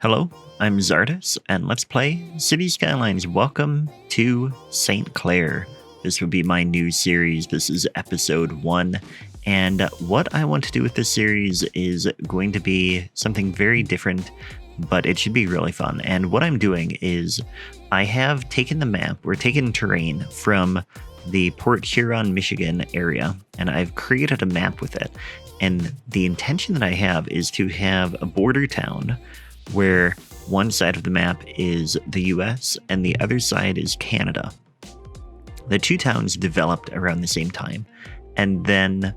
Hello, I'm Czardus, and let's play City Skylines. Welcome to St. Clair. This will be my new series. This is episode 1, and what I want to do with this series is going to be something very different, but it should be really fun. And what I'm doing is I have taken the map, we're taking terrain from the Port Huron, Michigan area, and I've created a map with it. And the intention that I have is to have a border town where one side of the map is the US and the other side is Canada. The two towns developed around the same time. And then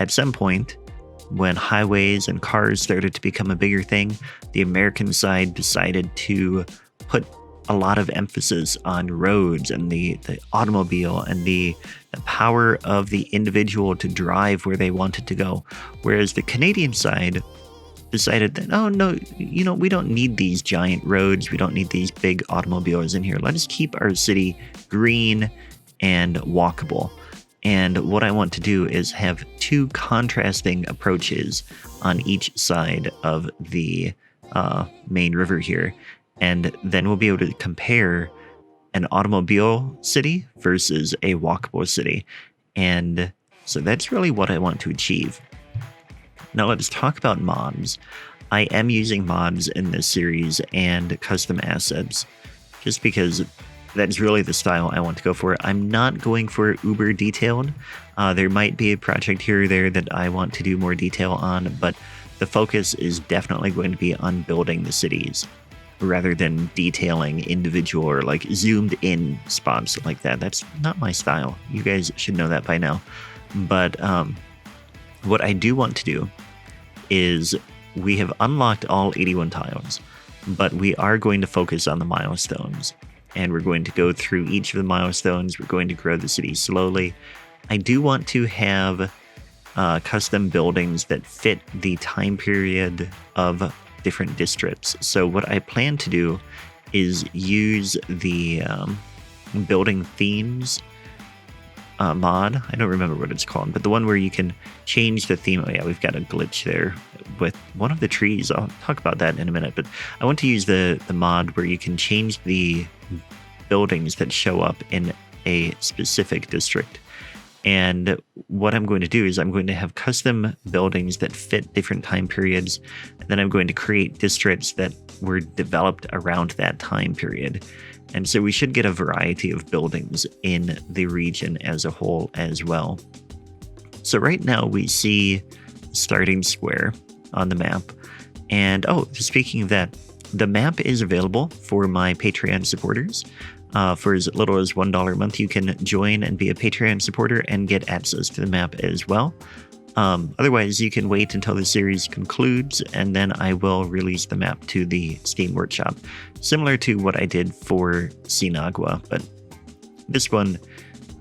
at some point, when highways and cars started to become a bigger thing, the American side decided to put a lot of emphasis on roads and the automobile and the power of the individual to drive where they wanted to go. Whereas the Canadian side decided that, oh no, we don't need these giant roads. We don't need these big automobiles in here. Let us keep our city green and walkable. And what I want to do is have two contrasting approaches on each side of the main river here. And then we'll be able to compare an automobile city versus a walkable city. And so that's really what I want to achieve. Now let's talk about mods. I am using mods in this series and custom assets, just because that's really the style I want to go for. I'm not going for uber detailed. There might be a project here or there that I want to do more detail on, but the focus is definitely going to be on building the cities rather than detailing individual or like zoomed in spots like that. That's not my style. You guys should know that by now. But what I do want to do is we have unlocked all 81 tiles, but we are going to focus on the milestones. And we're going to go through each of the milestones. We're going to grow the city slowly. I do want to have custom buildings that fit the time period of different districts. So what I plan to do is use the building themes mod. I don't remember what it's called, but the one where you can change the theme. Oh yeah, we've got a glitch there with one of the trees. I'll talk about that in a minute, but I want to use the mod where you can change the buildings that show up in a specific district. And what I'm going to do is I'm going to have custom buildings that fit different time periods. And then I'm going to create districts that were developed around that time period. And so we should get a variety of buildings in the region as a whole as well. So right now we see starting square on the map. And speaking of that, the map is available for my Patreon supporters. For as little as $1 a month, you can join and be a Patreon supporter and get access to the map as well. Otherwise, you can wait until the series concludes, and then I will release the map to the Steam Workshop, similar to what I did for Sinagua. But this one,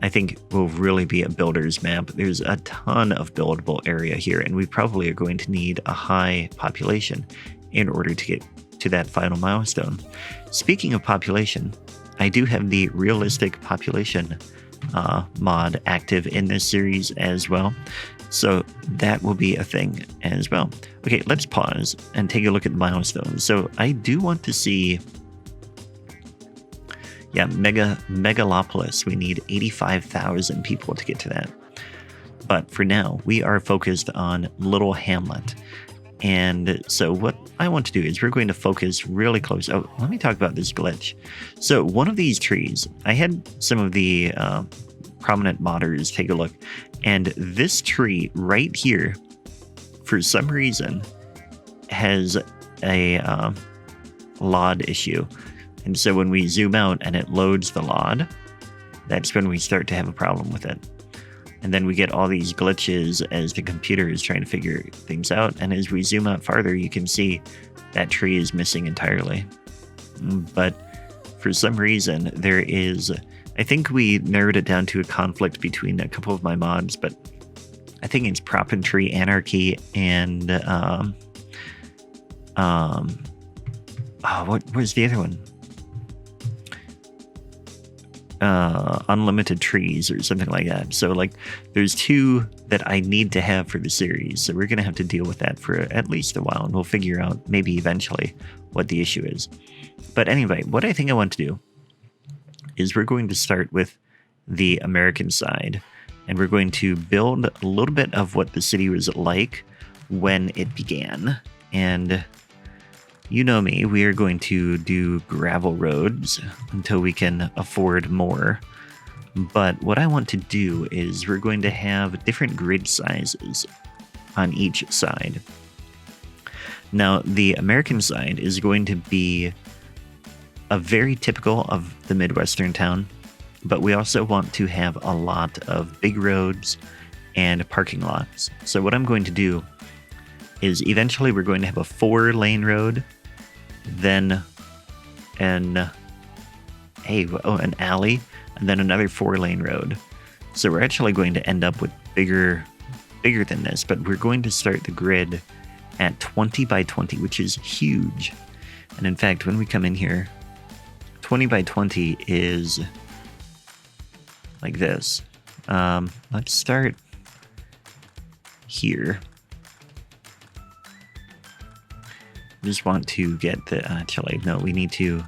I think, will really be a builder's map. There's a ton of buildable area here, and we probably are going to need a high population in order to get to that final milestone. Speaking of population, I do have the realistic population mod active in this series as well. So that will be a thing as well. Okay, let's pause and take a look at the milestones. So I do want to see, Megalopolis. We need 85,000 people to get to that. But for now, we are focused on Little Hamlet. And so what I want to do is we're going to focus really close. Oh, let me talk about this glitch. So one of these trees, I had some of the prominent modders take a look. And this tree right here, for some reason, has a LOD issue. And so when we zoom out and it loads the LOD, that's when we start to have a problem with it. And then we get all these glitches as the computer is trying to figure things out. And as we zoom out farther, you can see that tree is missing entirely. But for some reason, there is, I think we narrowed it down to a conflict between a couple of my mods, but I think it's Prop and Tree Anarchy and, what was the other one? unlimited trees or something like that. So like there's 2 that I need to have for the series. So we're going to have to deal with that for at least a while, and we'll figure out maybe eventually what the issue is. But anyway, what I think I want to do is we're going to start with the American side, and we're going to build a little bit of what the city was like when it began. And you know me, we are going to do gravel roads until we can afford more. But what I want to do is we're going to have different grid sizes on each side. Now, the American side is going to be a very typical of the Midwestern town, but we also want to have a lot of big roads and parking lots. So what I'm going to do is eventually we're going to have a 4-lane road, then an alley, and then another 4-lane road. So we're actually going to end up with bigger than this, but we're going to start the grid at 20 by 20, which is huge. And in fact, when we come in here, 20 by 20 is like this. Let's start here. Just want to get the, actually, no, we need to,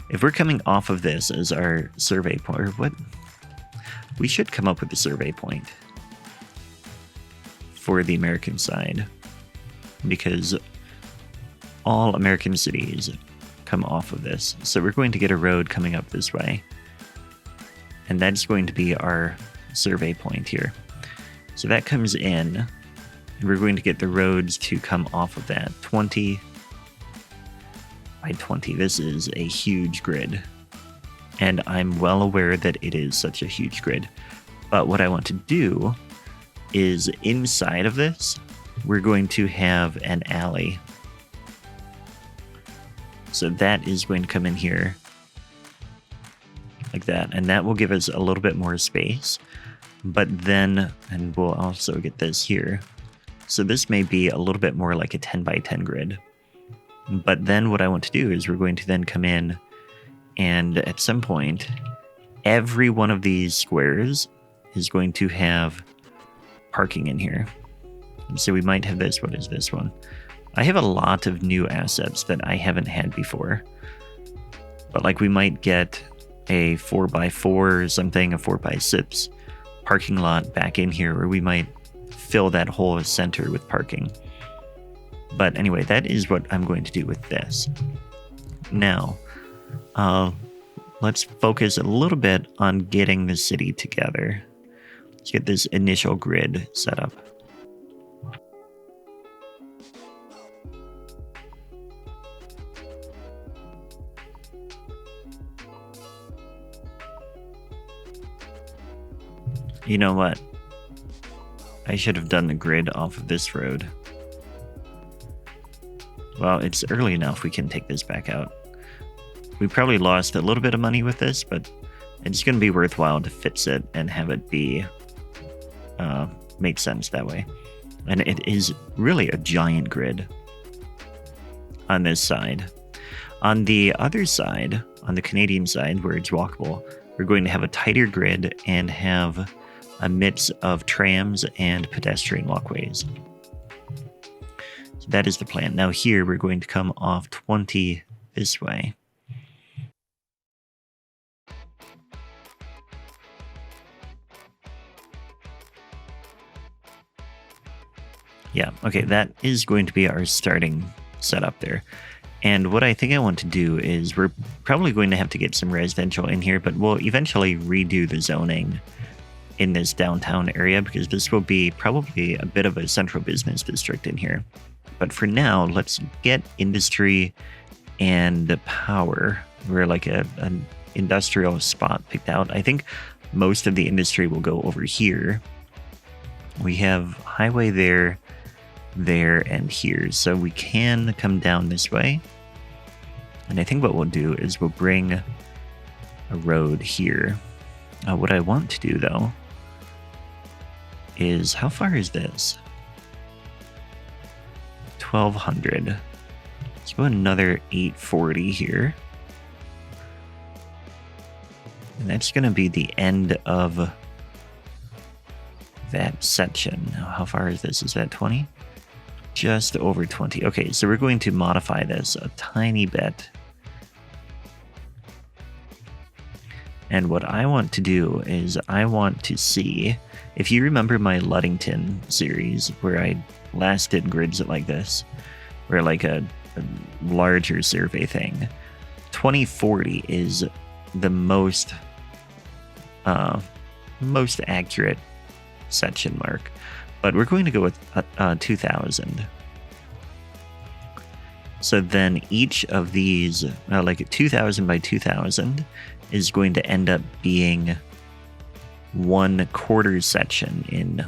if we're coming off of this as our survey point, or what, we should come up with a survey point for the American side, because all American cities come off of this. So we're going to get a road coming up this way, and that's going to be our survey point here. So that comes in, and we're going to get the roads to come off of that. 20 by 20. This is a huge grid, and I'm well aware that it is such a huge grid. But what I want to do is inside of this, we're going to have an alley. So that is going to come in here like that, and that will give us a little bit more space. But then, and we'll also get this here. So this may be a little bit more like a 10 by 10 grid. But then what I want to do is we're going to then come in, and at some point, every one of these squares is going to have parking in here. And so we might have this. What is this one? I have a lot of new assets that I haven't had before. But like we might get a 4x4 or something, a 4x6 parking lot back in here, where we might fill that whole center with parking. But anyway, that is what I'm going to do with this. Now, let's focus a little bit on getting the city together. Let's get this initial grid set up. You know what? I should have done the grid off of this road. Well, it's early enough, we can take this back out. We probably lost a little bit of money with this, but it's going to be worthwhile to fix it and have it be make sense that way. And it is really a giant grid on this side. On the other side, on the Canadian side, where it's walkable, we're going to have a tighter grid and have a mix of trams and pedestrian walkways. So that is the plan. Now here we're going to come off 20 this way. Yeah, okay, that is going to be our starting setup there. And what I think I want to do is we're probably going to have to get some residential in here, but we'll eventually redo the zoning in this downtown area, because this will be probably a bit of a central business district in here. But for now, let's get industry and power. We're like an industrial spot picked out. I think most of the industry will go over here. We have highway there, and here. So we can come down this way. And I think what we'll do is we'll bring a road here. What I want to do, though, is, how far is this? 1,200. Let's go another 840 here. And that's going to be the end of that section. Now, how far is this? Is that 20? Just over 20. Okay, so we're going to modify this a tiny bit. And what I want to do is I want to see, if you remember my Luddington series where I last did grids like this, where like a larger survey thing, 2040 is the most accurate section mark, but we're going to go with 2000. So then each of these, like 2000 by 2000, is going to end up being 1/4 section in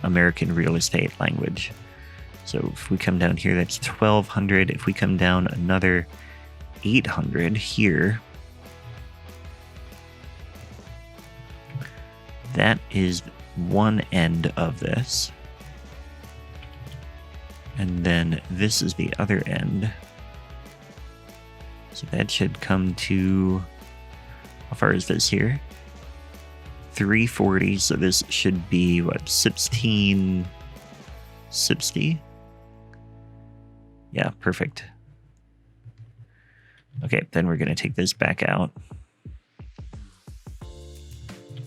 American real estate language. So if we come down here, that's 1200. If we come down another 800 here, that is one end of this. And then this is the other end. So that should come to, how far is this here? 340. So this should be what, 1660? Yeah, perfect. Okay, then we're going to take this back out.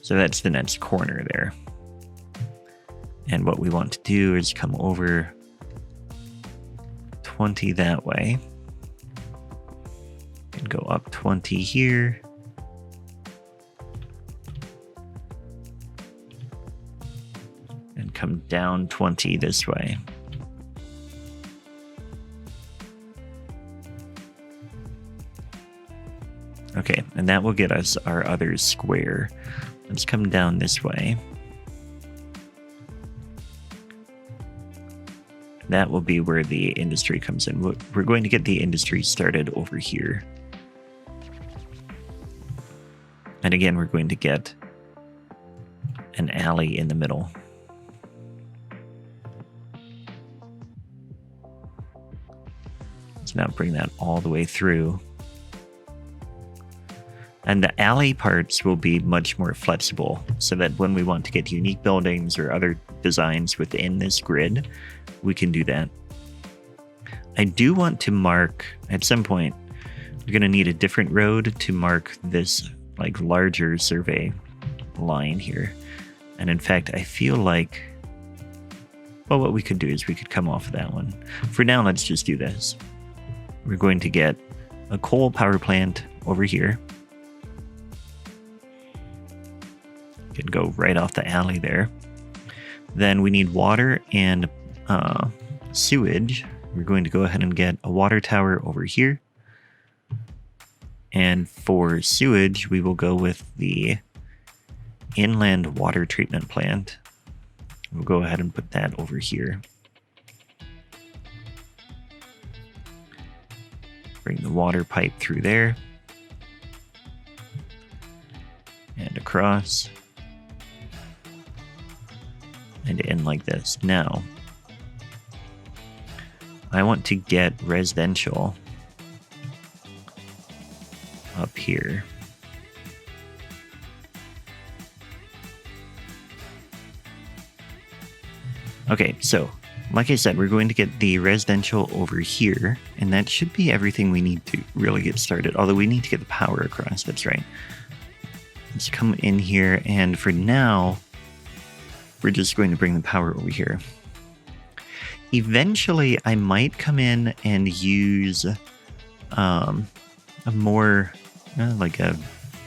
So that's the next corner there. And what we want to do is come over 20 that way. And go up 20 here. And come down 20 this way. Okay, and that will get us our other square. Let's come down this way. That will be where the industry comes in. We're going to get the industry started over here. And again, we're going to get an alley in the middle. Let's now bring that all the way through. And the alley parts will be much more flexible so that when we want to get unique buildings or other designs within this grid, we can do that. I do want to mark, at some point, we're going to need a different road to mark this like larger survey line here. And in fact, I feel like, well, what we could do is we could come off of that one. For now, let's just do this. We're going to get a coal power plant over here. Can go right off the alley there. Then we need water and sewage. We're going to go ahead and get a water tower over here. And for sewage, we will go with the inland water treatment plant. We'll go ahead and put that over here. Bring the water pipe through there. And across. And in like this. Now, I want to get residential up here. Okay, so like I said, we're going to get the residential over here, and that should be everything we need to really get started. Although we need to get the power across, that's right. Let's come in here, and for now, we're just going to bring the power over here. Eventually, I might come in and use a more like a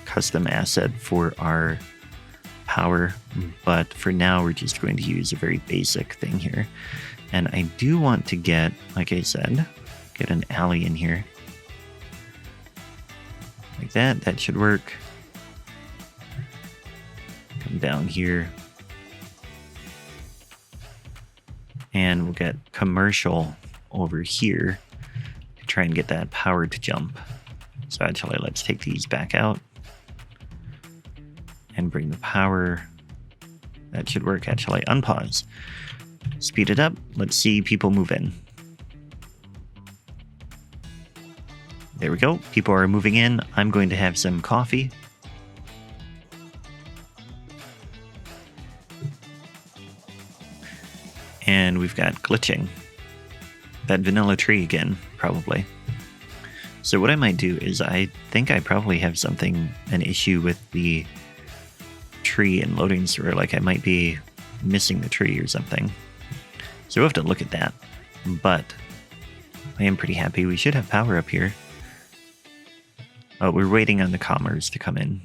custom asset for our power, but for now, we're just going to use a very basic thing here. And I do want to get, like I said, get an alley in here. Like that, that should work. Come down here. And we'll get commercial over here to try and get that power to jump. So actually, let's take these back out and bring the power. That should work. Actually, unpause. Speed it up. Let's see people move in. There we go. People are moving in. I'm going to have some coffee. And we've got glitching. That vanilla tree again, probably. So what I might do is I think I probably have an issue with the tree in loading store. Like I might be missing the tree or something. So we'll have to look at that. But I am pretty happy. We should have power up here. Oh, we're waiting on the commerce to come in,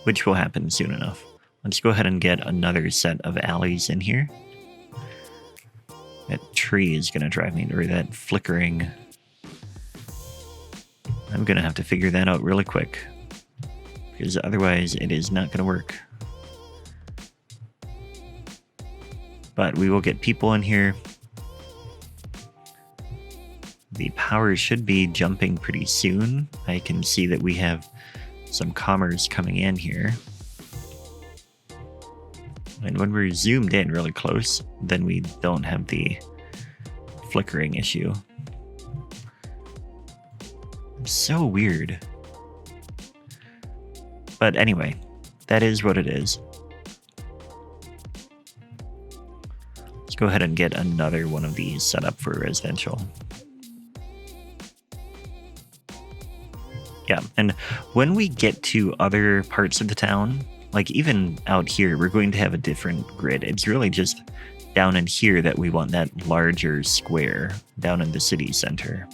which will happen soon enough. Let's go ahead and get another set of alleys in here. That tree is going to drive me, or that flickering. I'm going to have to figure that out really quick, because otherwise it is not going to work. But we will get people in here. The power should be jumping pretty soon. I can see that we have some commerce coming in here. And when we're zoomed in really close, then we don't have the flickering issue. It's so weird. But anyway, that is what it is. Let's go ahead and get another one of these set up for residential. Yeah, and when we get to other parts of the town, like even out here, we're going to have a different grid. It's really just down in here that we want that larger square down in the city center.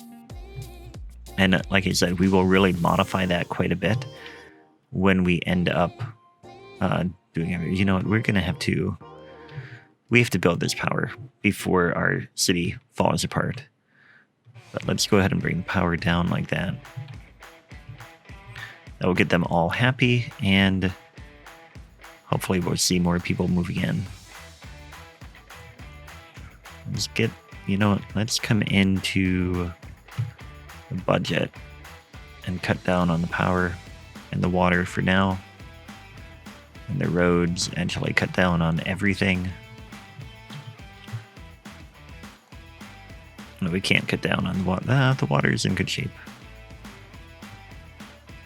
And like I said, we will really modify that quite a bit when we end up doing everything. You know what, we have to build this power before our city falls apart. But let's go ahead and bring the power down like that. That will get them all happy, and hopefully we'll see more people moving in. Let's come into the budget and cut down on the power and the water for now. And the roads, actually cut down on everything. No, we can't cut down on the water. The water is in good shape.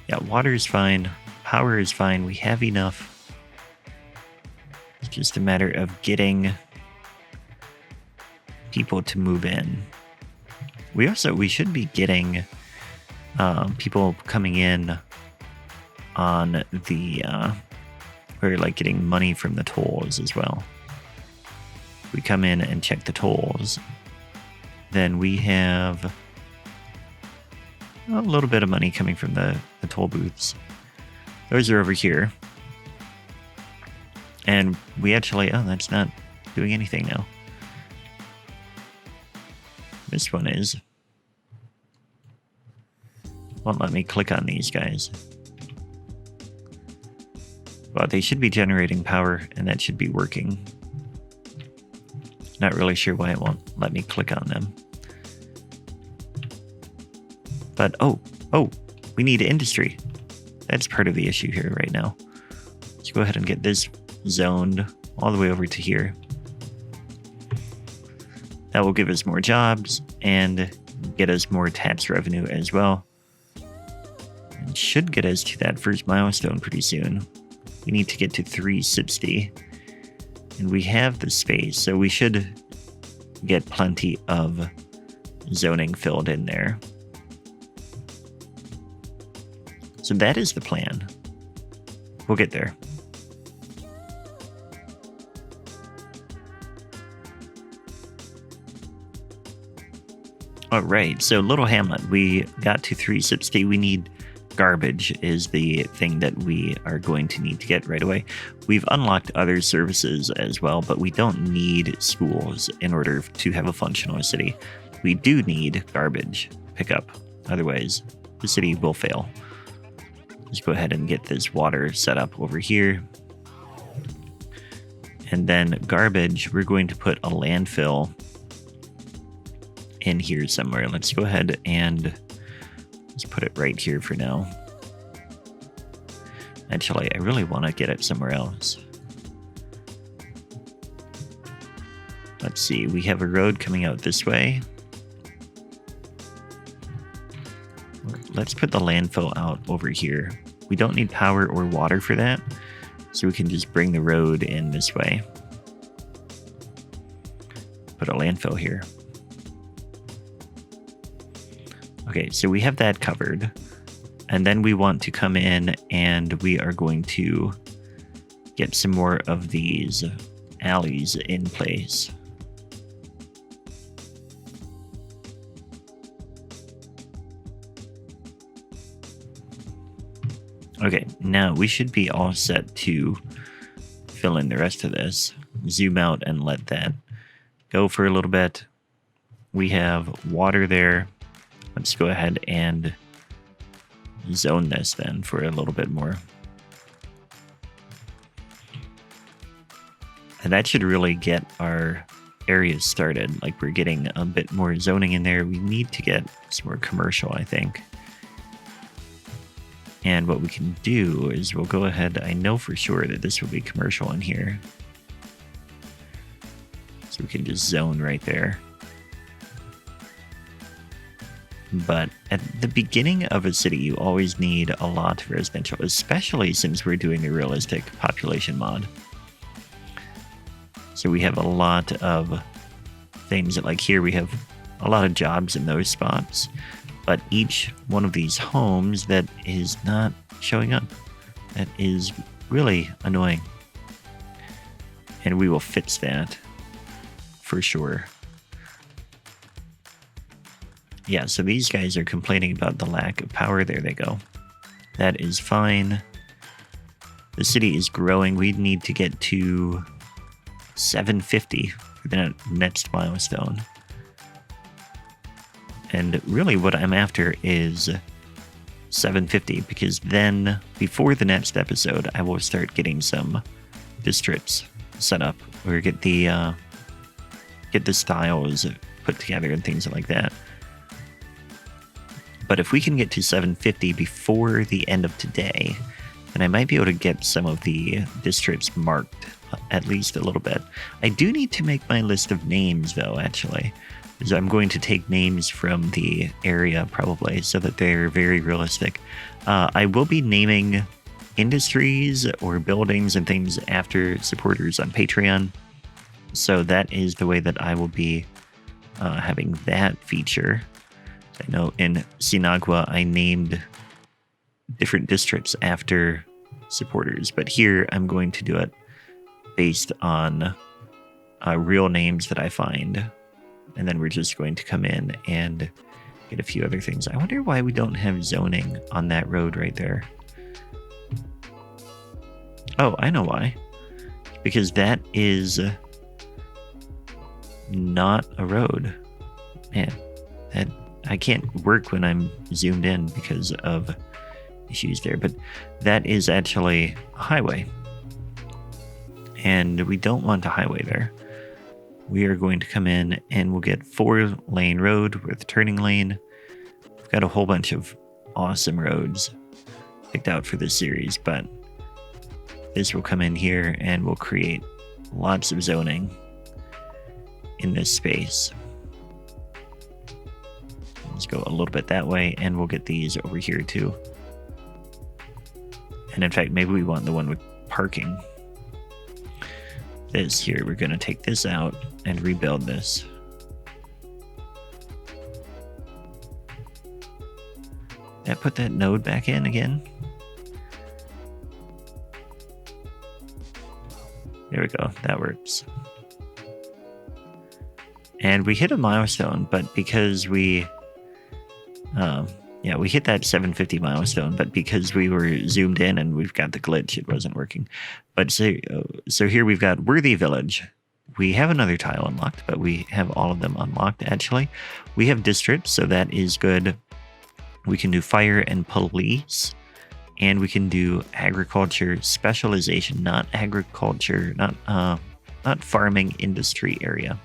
Yeah, water is fine. Power is fine. We have enough. It's just a matter of getting people to move in. We should be getting people coming in on the or like getting money from the tolls as well. We come in and check the tolls, then we have a little bit of money coming from the toll booths. Those are over here. And we actually, that's not doing anything now. This one is. Won't let me click on these guys. But they should be generating power, and that should be working. Not really sure why it won't let me click on them. But, we need industry. That's part of the issue here right now. Let's go ahead and get this zoned all the way over to here. That will give us more jobs and get us more tax revenue as well. And should get us to that first milestone pretty soon. We need to get to 360. And we have the space, so we should get plenty of zoning filled in there. So that is the plan. We'll get there. All right, so Little Hamlet, we got to 360. We need garbage is the thing that we are going to need to get right away. We've unlocked other services as well, but we don't need schools in order to have a functional city. We do need garbage pickup. Otherwise, the city will fail. Let's go ahead and get this water set up over here. And then garbage, we're going to put a landfill in here somewhere. Let's go ahead and let's put it right here for now. Actually, I really want to get it somewhere else. Let's see, we have a road coming out this way. Let's put the landfill out over here. We don't need power or water for that, so we can just bring the road in this way. put a landfill here. Okay, so we have that covered. And then we want to come in and we are going to get some more of these alleys in place. Okay, now we should be all set to fill in the rest of this. Zoom out and let that go for a little bit. We have water there. Let's go ahead and zone this then for a little bit more. And that should really get our areas started. Like, we're getting a bit more zoning in there. We need to get some more commercial, I think. And what we can do is we'll go ahead. I know for sure that this will be commercial in here. So we can just zone right there. But at the beginning of a city, you always need a lot of residential, especially since we're doing a realistic population mod. So we have a lot of things that, like here, we have a lot of jobs in those spots. But each one of these homes that is not showing up, that is really annoying. And we will fix that for sure. Yeah, so these guys are complaining about the lack of power. There they go. That is fine. The city is growing. We need to get to 750 for the next milestone. And really what I'm after is 750, because then before the next episode, I will start getting some districts set up, or get the styles put together and things like that. But if we can get to 750 before the end of today, then I might be able to get some of the districts marked at least a little bit. I do need to make my list of names, though, actually. So I'm going to take names from the area, probably, so that they're very realistic. I will be naming industries or buildings and things after supporters on Patreon. So that is the way that I will be having that feature. I know in Sinagua, I named different districts after supporters, but here I'm going to do it based on real names that I find. And then we're just going to come in and get a few other things. I wonder why we don't have zoning on that road right there. Oh, I know why. Because that is not a road. Man, that I can't work when I'm zoomed in because of issues there. But that is actually a highway. And we don't want a highway there. We are going to come in and we'll get 4-lane road with turning lane. We've got a whole bunch of awesome roads picked out for this series, but this will come in here and we'll create lots of zoning in this space. Let's go a little bit that way and we'll get these over here too. And in fact, maybe we want the one with parking. This here, we're going to take this out and rebuild this. That put that node back in again. There we go, that works. And we hit a milestone, but because we hit that 750 milestone, but because we were zoomed in and we've got the glitch, it wasn't working. But so here we've got Worthy Village. We have another tile unlocked, but we have all of them unlocked, actually. We have districts, so that is good. We can do fire and police, and we can do agriculture specialization, not agriculture, not farming industry area.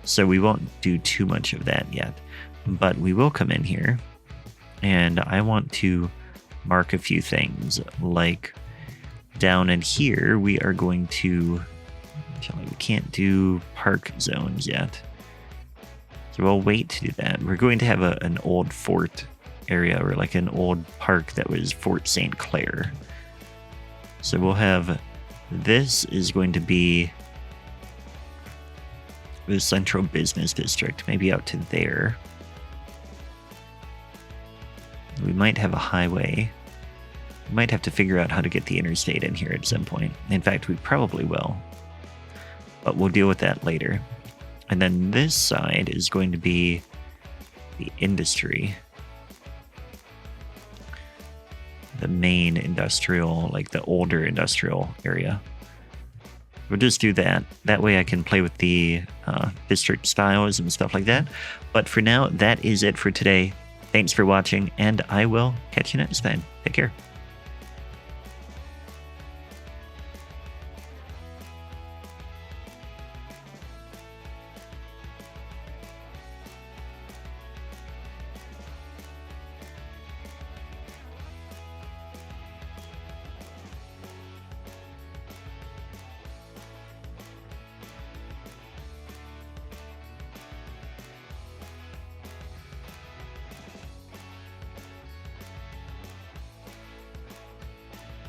So we won't do too much of that yet, but we will come in here, and I want to mark a few things, like down in here, we are going to, actually, we can't do park zones yet. So we'll wait to do that. We're going to have an old fort area, or like an old park that was Fort St. Clair. So we'll have, this is going to be the central business district, maybe out to there. We might have a highway. We might have to figure out how to get the interstate in here at some point. In fact, we probably will. But we'll deal with that later. And then this side is going to be the industry. The main industrial, like the older industrial area. We'll just do that. That way I can play with the district styles and stuff like that. But for now, that is it for today. Thanks for watching, and I will catch you next time. Take care.